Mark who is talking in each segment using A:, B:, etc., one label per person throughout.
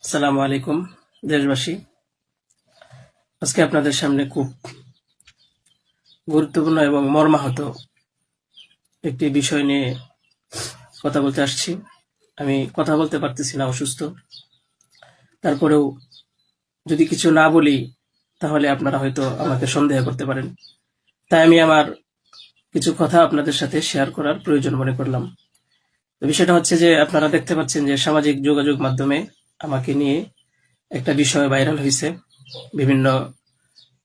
A: আসসালামু আলাইকুম দেশবাসী। আজকে আপনাদের সামনে খুব গুরুত্বপূর্ণ এবং মর্মাহত একটি বিষয় নিয়ে কথা বলতে আসছি। আমি কথা বলতে পারতেছি না, অসুস্থ। তারপরেও যদি কিছু না বলি তাহলে আপনারা হয়তো আমাকে সন্দেহ করতে পারেন। তাই আমি আমার কিছু কথা আপনাদের সাথে শেয়ার করার প্রয়োজন মনে করলাম। তো বিষয়টা হচ্ছে যে আপনারা দেখতে পাচ্ছেন যে সামাজিক যোগাযোগ মাধ্যমে আমাকে নিয়ে একটা বিষয় ভাইরাল হয়েছে, বিভিন্ন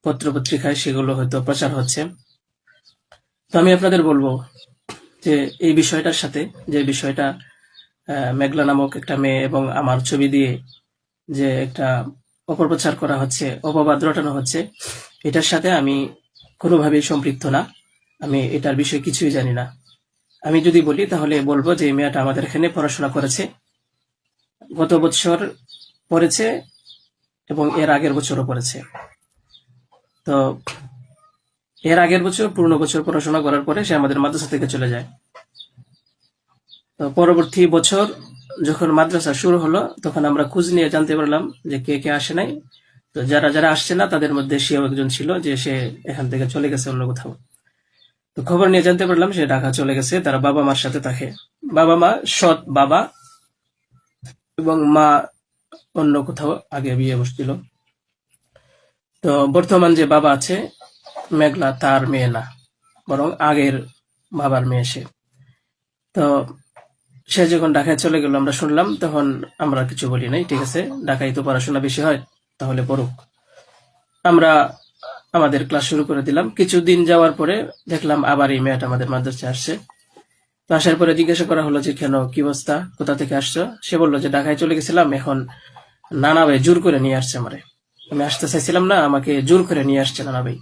A: পত্র-পত্রিকায় সেগুলো হয়তো প্রচার হচ্ছে। তো আমি আপনাদের বলবো যে এই বিষয়টার সাথে, যে বিষয়টা মেঘলা নামক একটা মেয়ে এবং আমার ছবি দিয়ে যে একটা অপপ্রচার করা হচ্ছে, অপবাদ রটানো হচ্ছে, এটার সাথে আমি কোনোভাবেই সম্পৃক্ত না। আমি এটার বিষয়ে কিছুই জানি না। আমি যদি বলি তাহলে বলবো যে এই মেয়েটা আমাদের এখানে পড়াশোনা করেছে, গত বছর পড়েছে এবং এর আগের বছরও পড়েছে। তো এর আগের বছর পূর্ণ বছর পড়াশোনা করার পরে সে আমাদের মাদ্রাসা থেকে চলে যায়। তো পরবর্তী বছর যখন মাদ্রাসা শুরু হলো তখন আমরা খোঁজ নিয়ে জানতে পারলাম যে কে কে আসে নাই। তো যারা যারা আসছে না তাদের মধ্যে সেও একজন ছিল, যে সে এখান থেকে চলে গেছে অন্য কোথাও। তো খবর নিয়ে জানতে পারলাম সে ঢাকা চলে গেছে, তারা বাবা মার সাথে থাকে। বাবা মা সৎ বাবা, এবং মা অন্য কোথাও আগে বিয়ে বসছিল। তো বর্তমান যে বাবা আছে মেঘলা, তার মেয়ে না, বরং আগের বাবার মেয়ে সে। তো সে যখন ঢাকায় চলে গেল আমরা শুনলাম, তখন আমরা কিছু বলি নাই, ঠিক আছে, ঢাকায় তো পড়াশোনা বেশি হয়, তাহলে পড়ুক। আমরা আমাদের ক্লাস শুরু করে দিলাম। কিছুদিন যাওয়ার পরে দেখলাম আবার এই মেয়েটা আমাদের মাদ্রাসায় আসছে। তো আসার পরে জিজ্ঞাসা করা হলো যে কেন, কি অবস্থা, কোথা থেকে আসছো? সে বললো যে ঢাকায় চলে গেছিলাম, এখন নানা ভাই জোর করে নিয়ে আসছে আমারে। আমি আসতে চাইছিলাম না, আমাকে জোর করে নিয়ে আসছে নানা ভাই।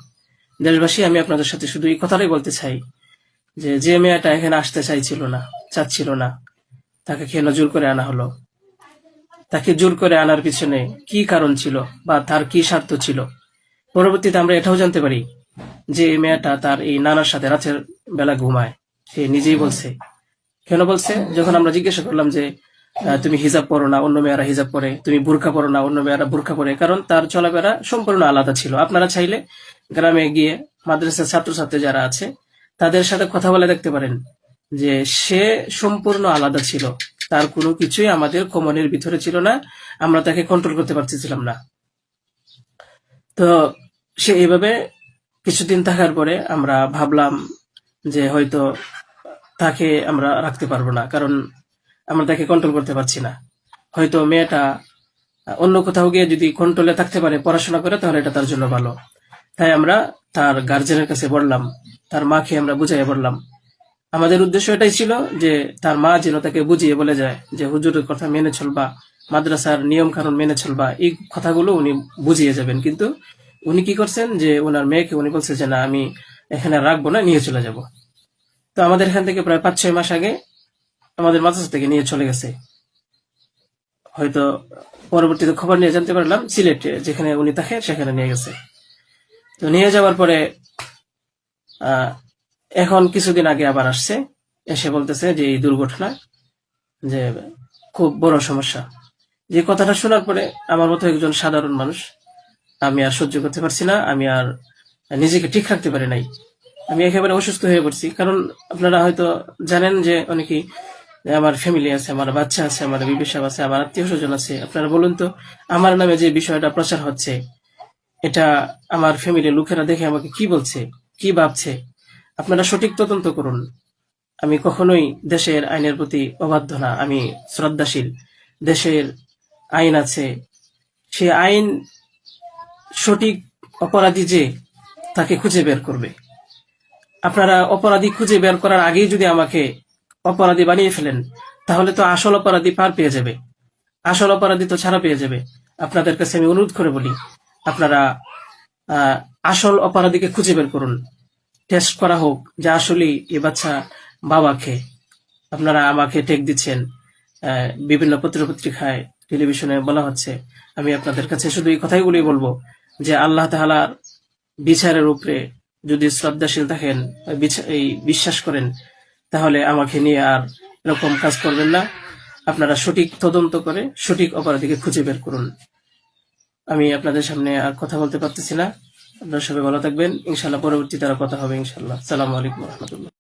A: দেশবাসী, আমি আপনাদের সাথে শুধু এই কথাটাই বলতে চাই যে যে মেয়েটা এখানে আসতে চাইছিল না, চাচ্ছিল না, তাকে কেন জোর করে আনা হলো? তাকে জোর করে আনার পিছনে কি কারণ ছিল বা তার কি স্বার্থ ছিল? পরবর্তীতে আমরা এটাও জানতে পারি যে এই মেয়েটা তার এই নানার সাথে রাতের বেলা ঘুমায়। সে নিজেই বলছে। কেন বলছে? যখন আমরা জিজ্ঞাসা করলাম যে তুমি হিজাব পরো না, অন্য মেয়েরা হিজাব পরে, তুমি বুরকা পরো না, অন্য মেয়েরা বুরকা পরে, কারণ তার চলাফেরা সম্পূর্ণ আলাদা ছিল। আপনারা চাইলে গ্রামে গিয়ে মাদ্রাসার ছাত্রছাত্রী যারা আছে তাদের সাথে কথা বলে দেখতে পারেন যে সে সম্পূর্ণ আলাদা ছিল। তার কোনো কিছুই আমাদের কমনের ভিতরে ছিল না, আমরা তাকে কন্ট্রোল করতে পারতেছিলাম না। তো সে এইভাবে কিছুদিন থাকার পরে আমরা ভাবলাম যে হয়তো তাকে আমরা রাখতে পারবো না, কারণ আমরা তাকে কন্ট্রোল করতে পারছি না। হয়তো মেয়েটা অন্য কোথাও গিয়ে যদি কন্ট্রোলে থাকতে পারে, পড়াশোনা করে, তাহলে এটা তার জন্য ভালো। তাই আমরা তার গার্জেনের কাছে বললাম, তার মাকে আমরা বুঝাইয়া বললাম। আমাদের উদ্দেশ্য এটাই ছিল যে তার মা যেন তাকে বুঝিয়ে বলে যায় যে হুজুরের কথা মেনে চলবা, মাদ্রাসার নিয়ম কানুন মেনে চলবা, এই কথাগুলো উনি বুঝিয়ে যাবেন। কিন্তু উনি কি করছেন যে ওনার মেয়েকে উনি বলছে যে না, আমি এখানে রাখবো না, নিয়ে চলে যাব। তো আমাদের এখান থেকে প্রায় 5-6 মাস আগে আমাদের মাদ্রাসা থেকে নিয়ে চলে গেছে। হয়তো পরবর্তীতে খবর নিয়ে জানতে পারলাম সিলেটে যেখানে উনি থাকে সেখানে নিয়ে গেছে। তো নিয়ে যাওয়ার পরে আহ এখন কিছুদিন আগে আবার আসছে, এসে বলতেছে যে এই দুর্ঘটনা, যে খুব বড় সমস্যা। যে কথাটা শোনার পরে আমার মতো একজন সাধারণ মানুষ, আমি আর সহ্য করতে পারছি না, আমি আর নিজেকে ঠিক রাখতে পারি নাই। আমি একেবারে অসুস্থ হয়ে পড়ছি। কারণ আপনারা হয়তো জানেন যে অনেকেই, আমার ফ্যামিলি আছে, আমার বাচ্চা আছে, আমার বিবি সাহেব আছে, আমার আত্মীয় স্বজন আছে। আপনারা বলুন তো, আমার নামে যে বিষয়টা প্রচার হচ্ছে, এটা আমার ফ্যামিলির লোকেরা দেখে আমাকে কি বলছে, কি ভাবছে? আপনারা সঠিক তদন্ত করুন। আমি কখনোই দেশের আইনের প্রতি অবাধ্য না, আমি শ্রদ্ধাশীল। দেশের আইন আছে, সে আইন সঠিক অপরাধী যে, তাকে খুঁজে বের করবে। আপনারা অপরাধী খুঁজে বের করার আগেই যদি আমাকে অপরাধী বানিয়ে ফেলেন, তাহলে তো আসল অপরাধী পার পেয়ে যাবে, আসল অপরাধী তো ছাড়া পেয়ে যাবে। আপনাদের কাছে আমি অনুরোধ করে বলি, আপনারা আসল অপরাধীকে খুঁজে বের করুন, টেস্ট করা হোক যে আসলেই এ বাচ্চা বাবাকে। আপনারা আমাকে টেক দিচ্ছেন, বিভিন্ন পত্রপত্রিকায়, টেলিভিশনে বলা হচ্ছে। আমি আপনাদের কাছে শুধু এই কথাইগুলি বলবো যে আল্লাহ তাআলার বিচারের উপরে যদি শ্রদ্ধাশীল থাকেন, এই বিশ্বাস করেন, তাহলে আমাকে নিয়ে আর এরকম কাজ করবেন না। আপনারা সঠিক তদন্ত করে সঠিক অপরাধীকে খুঁজে বের করুন। আমি আপনাদের সামনে আর কথা বলতে পারতেছি না। আপনারা সবাই ভালো থাকবেন, ইনশাল্লাহ পরবর্তীতে আরো কথা হবে ইনশাল্লাহ। আসসালামু আলাইকুম রহমতুল্লাহ।